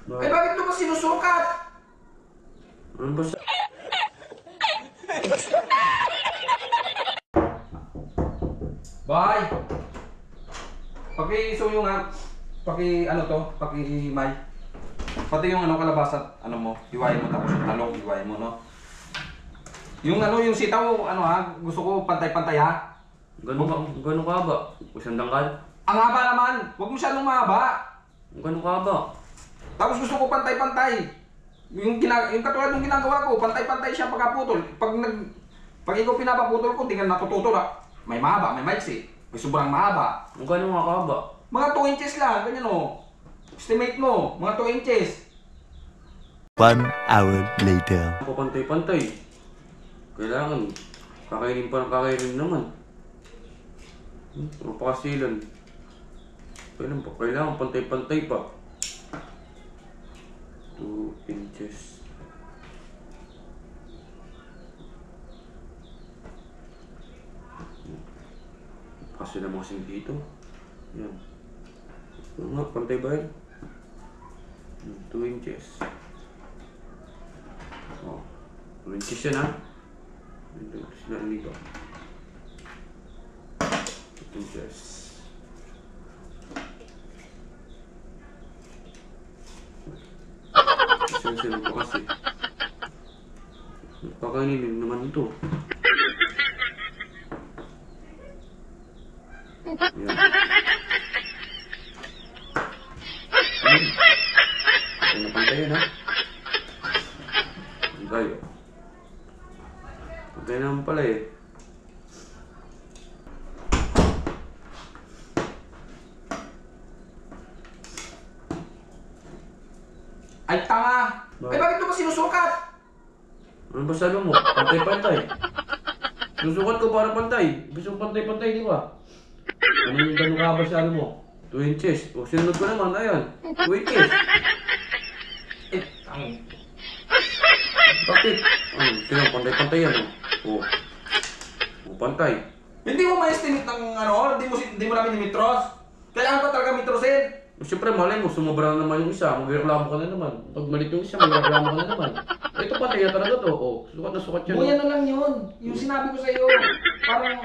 Ay, bakit ito ba sinusukat? Ano ba sa... Bye! Paki-suyo nga. Ano to? Paki-may. Pati yung kalabasa, mo, hiwain mo tapos yung talong, hiwain mo, no? Yung sitaw, gusto ko pantay-pantay, ha? Gano'n ka ba? Isang dangkal? Ang haba naman! Huwag mo masyadong mahaba! Gano'n ka ba? Tapos gusto ko pantay-pantay. Yung katulad ng ginagawa ko, pantay-pantay siya pagkaputol. Pag ikaw pinapaputol ko, di ka natututol, ha? May mahaba, may maiksi. May sobrang mahaba. Gano'n ka ba? Mga 2 inches lang, ganyan, o. Estimate mo, mga 2 inches. 1 hour later. Pantay-pantay. Kailangan. Kakainin pa ng kakainin naman. Mapakasilan. Kailangan pantay-pantay pa. 2 inches. Kasi naman kasing dito. Yan. Pantay ba yan? 2 inches. Oh, 2 inches yan, ha? Sila dito. 2 inches. Sila pa kasi. Kakainin naman ito. Yan. Pantay yun, ha? Pantay. Pantay naman pala, eh. Ay, tanga! Ay, bakit ito ba sinusukat? Ano ba sabi mo? Pantay-pantay. Susukat ko para pantay. Gusto pantay-pantay, di ba? Ano yung gano'n ka ba sabi mo? 2 inches. O, sinunod ko naman. Ayan. 2 inches. Bakit? Tingnan, pantay-pantay yan, o. O, pantay. Hindi mo ma-estimate ng hindi mo namin ni-metros. Kailangan pa talaga metrosin. Siyempre, malay mo, sumobra na naman yung isa. Magreklamo ka na naman. Pag malit yung isa, magreklamo ka na naman. Ito pantay na talaga to. O, sukat na sukat yan. Buya na lang yun. Yung sinabi ko sa'yo. Parang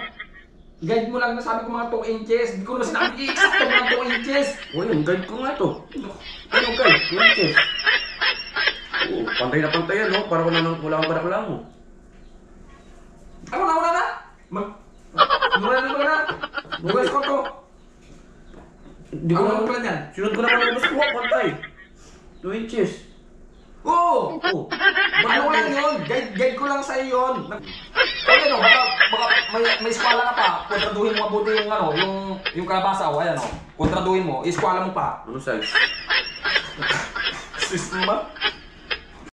guide mo lang na sabi ko mga 2 inches. Hindi ko naman sinabi exact mga 2 inches. O, yung guide ko nga to. Ano guide? 2 inches. Oo, pantay na pantay yan, no? Para wala kang reklamo. Ako na, wala na. Wala na. Bukas ko to. Hindi ko Ano naman plan yan? Sunod ko naman ubos ko, pantay. 2 inches. Oo! Oo. Ano lang yun? Guide ko lang sa'yo yun. Baka may eskwala ka pa. Kontraduhin mo mabuti yung kalabasa. O, ayan o. Kontraduhin mo. Eskwala mo pa. Ano size? Sis mo ba?